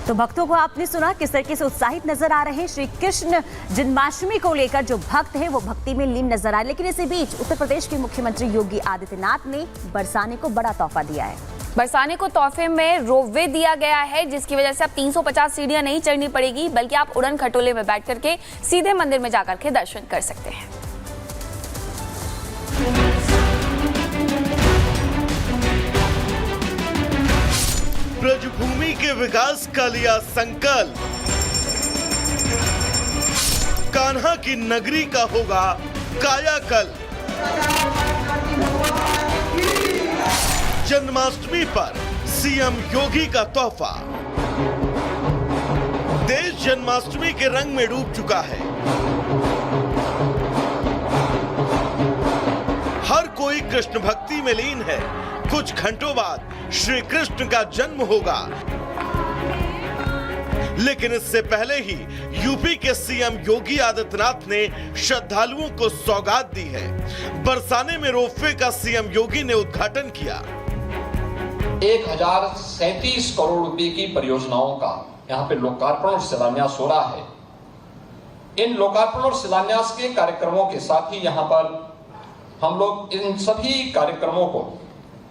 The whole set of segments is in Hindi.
तो भक्तों को आपने सुना किस तरीके से उत्साहित नजर आ रहे हैं। श्री कृष्ण जन्माष्टमी को लेकर जो भक्त हैं वो भक्ति में लीन नजर आए। लेकिन इसी बीच उत्तर प्रदेश के मुख्यमंत्री योगी आदित्यनाथ ने बरसाने को बड़ा तोहफा दिया है। बरसाने को तोहफे में रोपवे दिया गया है, जिसकी वजह से अब 350 सीढ़ियां नहीं चढ़नी पड़ेगी, बल्कि आप उड़न खटोले में बैठ करके सीधे मंदिर में जाकर के दर्शन कर सकते हैं। ब्रजभूमि के विकास का लिया संकल्प, कान्हा की नगरी का होगा कायाकल्प। जन्माष्टमी पर सीएम योगी का तोहफा। देश जन्माष्टमी के रंग में डूब चुका है। हर कोई कृष्ण भक्ति में लीन है। कुछ घंटों बाद श्री कृष्ण का जन्म होगा, लेकिन इससे पहले ही यूपी के सीएम योगी आदित्यनाथ ने श्रद्धालुओं को सौगात दी है। बरसाने में रोपवे का सीएम योगी ने उद्घाटन किया। 1037 करोड़ रुपए की परियोजनाओं का यहाँ पे लोकार्पण और शिलान्यास हो रहा है। इन लोकार्पण और शिलान्यास के कार्यक्रमों के साथ ही यहाँ पर हम लोग इन सभी कार्यक्रमों को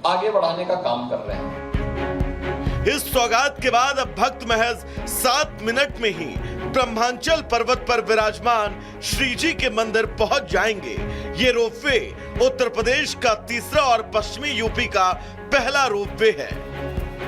आगे बढ़ाने का काम कर रहे हैं। इस सौगात के बाद अब भक्त महज 7 मिनट में ही ब्रह्मांचल पर्वत पर विराजमान श्री जी के मंदिर पहुंच जाएंगे। ये रोपवे उत्तर प्रदेश का तीसरा और पश्चिमी यूपी का पहला रोपवे है।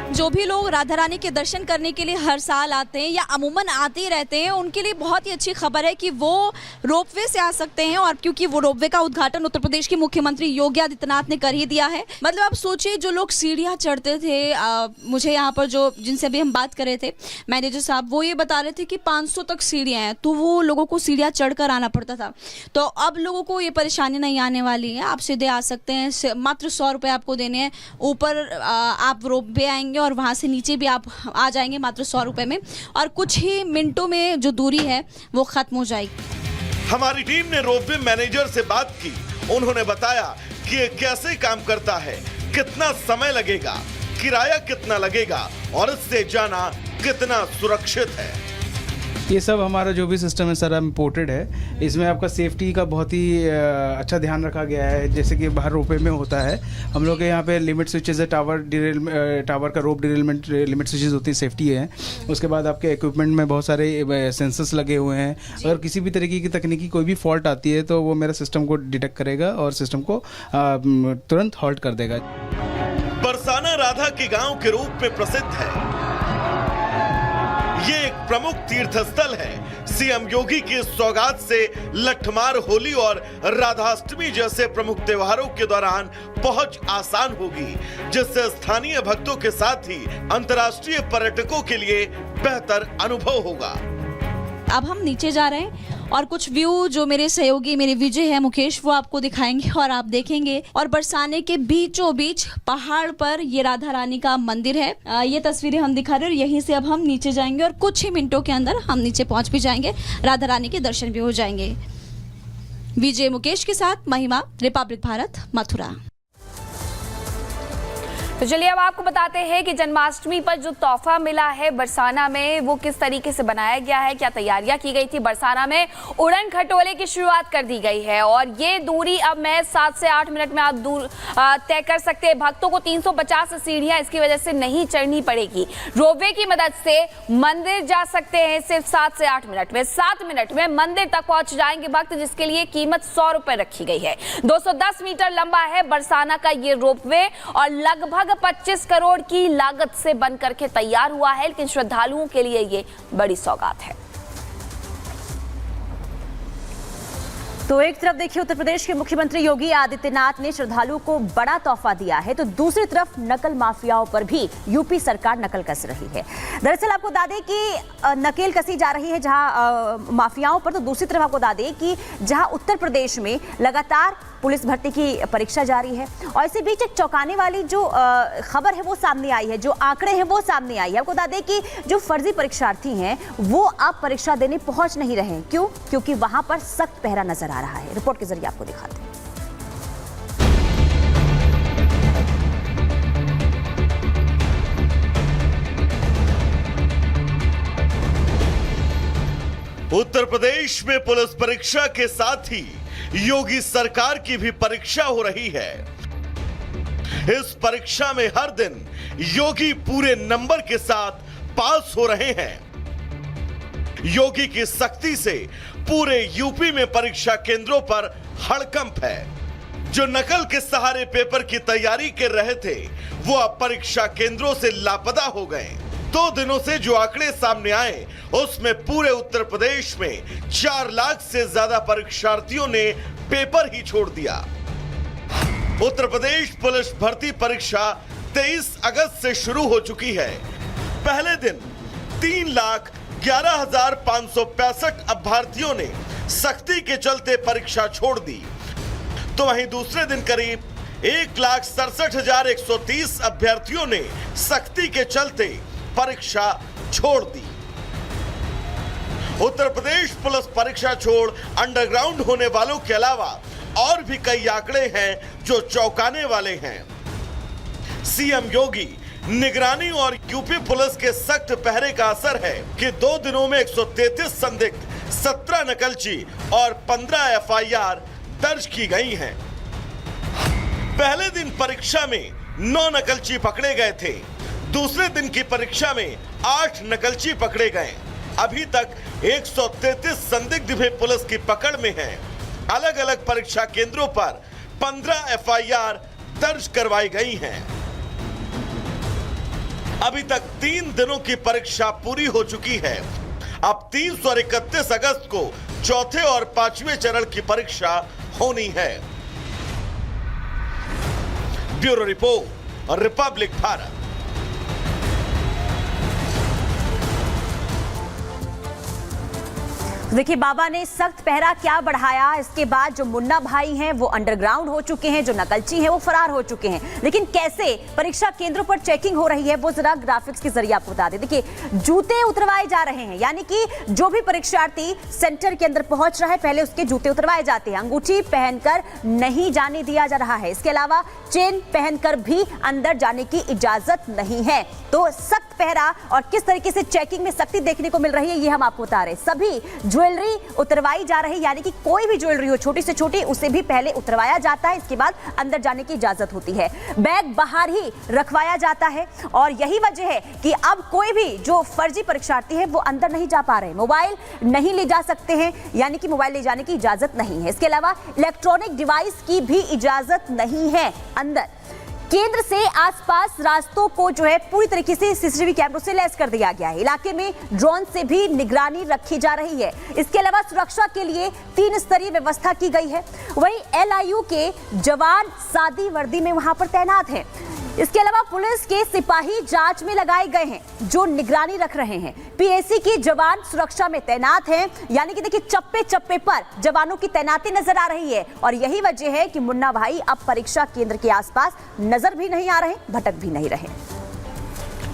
जो भी लोग राधा रानी के दर्शन करने के लिए हर साल आते हैं या अमूमन आते ही रहते हैं, उनके लिए बहुत ही अच्छी खबर है कि वो रोपवे से आ सकते हैं। और क्योंकि वो रोपवे का उद्घाटन उत्तर प्रदेश के मुख्यमंत्री योगी आदित्यनाथ ने कर ही दिया है। मतलब आप सोचिए, जो लोग सीढ़ियाँ चढ़ते थे, मुझे यहाँ पर जो जिनसे अभी हम बात कर रहे थे मैनेजर साहब, वो ये बता रहे थे कि 500 तक सीढ़ियाँ हैं, तो वो लोगों को सीढ़ियाँ चढ़ कर आना पड़ता था। तो अब लोगों को ये परेशानी नहीं आने वाली है। आप सीधे आ सकते हैं, मात्र 100 रुपये आपको देने हैं। ऊपर आप रोपवे आएंगे और वहाँ से नीचे भी आप आ जाएंगे मात्र 100 रुपये में, और कुछ ही मिनटों में जो दूरी है वो खत्म हो जाएगी। हमारी टीम ने रोपवे मैनेजर से बात की। उन्होंने बताया कि ये कैसे काम करता है, कितना समय लगेगा, किराया कितना लगेगा और इससे जाना कितना सुरक्षित है। ये सब हमारा जो भी सिस्टम है सर इम्पोर्टेड है। इसमें आपका सेफ्टी का बहुत ही अच्छा ध्यान रखा गया है। जैसे कि बाहर रोपवे में होता है, हम लोग के यहाँ पे लिमिट स्विचेस है, टावर का रोप डिरेलमेंट लिमिट स्विचेस होती है, सेफ्टी है। उसके बाद आपके इक्विपमेंट में बहुत सारे सेंसर्स लगे हुए हैं। अगर किसी भी तरीके की तकनीकी कोई भी फॉल्ट आती है तो वो मेरा सिस्टम को डिटेक्ट करेगा और सिस्टम को तुरंत हॉल्ट कर देगा। बरसाना राधा के गांव के रूप में प्रसिद्ध है। ये एक प्रमुख तीर्थ स्थल है। सीएम योगी की सौगात से लठमार होली और राधाष्टमी जैसे प्रमुख त्योहारों के दौरान पहुंच आसान होगी, जिससे स्थानीय भक्तों के साथ ही अंतर्राष्ट्रीय पर्यटकों के लिए बेहतर अनुभव होगा। अब हम नीचे जा रहे हैं और कुछ व्यू जो मेरे सहयोगी मेरे विजय है मुकेश, वो आपको दिखाएंगे और आप देखेंगे। और बरसाने के बीचों बीच पहाड़ पर ये राधा रानी का मंदिर है। ये तस्वीरें हम दिखा रहे हैं और यहीं से अब हम नीचे जाएंगे और कुछ ही मिनटों के अंदर हम नीचे पहुंच भी जाएंगे, राधा रानी के दर्शन भी हो जाएंगे। विजय मुकेश के साथ महिमा, रिपब्लिक भारत, मथुरा। तो चलिए अब आपको बताते हैं कि जन्माष्टमी पर जो तोहफा मिला है बरसाना में, वो किस तरीके से बनाया गया है, क्या तैयारियां की गई थी। बरसाना में उड़न खटोले की शुरुआत कर दी गई है और ये दूरी अब मैं 7 से 8 मिनट में आप दूर तय कर सकते हैं। भक्तों को 350 सीढ़ियां इसकी वजह से नहीं चढ़नी पड़ेगी। रोपवे की मदद से मंदिर जा सकते हैं सिर्फ 7 से 8 मिनट में। 7 मिनट में मंदिर तक पहुंच जाएंगे भक्त, जिसके लिए कीमत 100 रुपए रखी गई है। 210 मीटर लंबा है बरसाना का ये रोपवे और लगभग 25 करोड़ की लागत से बन करके तैयार हुआ है। लेकिन श्रद्धालुओं के लिए ये बड़ी सौगात है। तो एक तरफ देखिए उत्तर प्रदेश के मुख्यमंत्री योगी आदित्यनाथ ने श्रद्धालुओं को बड़ा तोहफा दिया है, तो दूसरी तरफ नकल माफियाओं पर भी यूपी सरकार नकल कस रही है। दरअसल आपको बता दें कि नकेल कसी जा रही है जहां माफियाओं पर, तो दूसरी तरफ आपको बता दें कि जहां उत्तर प्रदेश में लगातार पुलिस भर्ती की परीक्षा जारी है और इसी बीच एक चौंकाने वाली जो खबर है वो सामने आई है, जो आंकड़े हैं वो सामने आई है। आपको बता दें कि जो फर्जी परीक्षार्थी हैं वो अब परीक्षा देने पहुंच नहीं रहे। क्यों? क्योंकि वहां पर सख्त पहरा नजर आ रहा है। रिपोर्ट के जरिए आपको दिखाते हैं। उत्तर प्रदेश में पुलिस परीक्षा के साथ ही योगी सरकार की भी परीक्षा हो रही है। इस परीक्षा में हर दिन योगी पूरे नंबर के साथ पास हो रहे हैं। योगी की सख्ती से पूरे यूपी में परीक्षा केंद्रों पर हड़कंप है। जो नकल के सहारे पेपर की तैयारी कर रहे थे वो अब परीक्षा केंद्रों से लापता हो गए। 2 दिनों से जो आंकड़े सामने आए उसमें पूरे उत्तर प्रदेश में 4 लाख से ज्यादा परीक्षार्थियों ने पेपर ही छोड़ दिया। उत्तर प्रदेश पुलिस भर्ती परीक्षा 23 अगस्त से शुरू हो चुकी है। पहले दिन 3,11,565 अभ्यर्थियों ने सख्ती के चलते परीक्षा छोड़ दी, तो वहीं दूसरे दिन करीब 1,67,130 अभ्यर्थियों ने सख्ती के चलते परीक्षा छोड़ दी। उत्तर प्रदेश पुलिस परीक्षा छोड़ अंडरग्राउंड होने वालों के अलावा और भी कई आंकड़े हैं जो चौंकाने वाले हैं। सीएम योगी निगरानी और यूपी पुलिस के सख्त पहरे का असर है कि 2 दिनों में 133 संदिग्ध, 17 नकलची और 15 एफआईआर दर्ज की गई हैं। पहले दिन परीक्षा में 9 नकलची पकड़े गए थे। दूसरे दिन की परीक्षा में 8 नकलची पकड़े गए। अभी तक 133 संदिग्ध भी पुलिस की पकड़ में हैं। अलग अलग परीक्षा केंद्रों पर 15 एफआईआर दर्ज करवाई गई हैं। अभी तक 3 दिनों की परीक्षा पूरी हो चुकी है। अब 30 और 31 अगस्त को चौथे और 5वें चरण की परीक्षा होनी है। ब्यूरो रिपोर्ट और रिपब्लिक भारत। देखिए, बाबा ने सख्त पहरा क्या बढ़ाया। इसके बाद जो मुन्ना भाई हैं वो अंडरग्राउंड हो चुके हैं, जो नकलची हैं वो फरार हो चुके हैं। लेकिन कैसे परीक्षा केंद्रों पर चेकिंग हो रही है वो जरा ग्राफिक्स के जरिए आपको बता दें। देखिए, जूते उतरवाए जा रहे हैं, यानी कि जो भी परीक्षार्थी सेंटर के अंदर पहुंच रहा है पहले उसके जूते उतरवाए जाते हैं। अंगूठी पहनकर नहीं जाने दिया जा रहा है। इसके अलावा चेन पहनकर भी अंदर जाने की इजाजत नहीं है। तो सख्त पहरा और किस तरीके से चेकिंग में सख्ती देखने को मिल रही है ये हम आपको बता रहे हैं। सभी ज्वेलरी उतरवाई जा रही है, यानी कि कोई भी ज्वेलरी हो छोटी से छोटी उसे भी पहले उतरवाया जाता है, इसके बाद अंदर जाने की इजाजत होती है। बैग बाहर ही रखवाया जाता है और यही वजह है कि अब कोई भी जो फर्जी परीक्षार्थी है वो अंदर नहीं जा पा रहे। मोबाइल नहीं ले जा सकते हैं, यानी कि मोबाइल ले जाने की इजाजत नहीं है। इसके अलावा इलेक्ट्रॉनिक डिवाइस की भी इजाजत नहीं है अंदर। केंद्र से आसपास रास्तों को जो है पूरी तरीके से सीसीटीवी कैमरों से लैस कर दिया गया है। इलाके में ड्रोन से भी निगरानी रखी जा रही है। इसके अलावा सुरक्षा के लिए 3 स्तरीय व्यवस्था की गई है। वहीं एलआईयू के जवान सादी वर्दी में वहां पर तैनात हैं। इसके अलावा पुलिस के सिपाही जांच में लगाए गए हैं जो निगरानी रख रहे हैं। पीएसी के जवान सुरक्षा में तैनात हैं, यानी कि देखिए चप्पे चप्पे पर जवानों की तैनाती नजर आ रही है। और यही वजह है कि मुन्ना भाई अब परीक्षा केंद्र के आसपास नजर भी नहीं आ रहे, भटक भी नहीं रहे।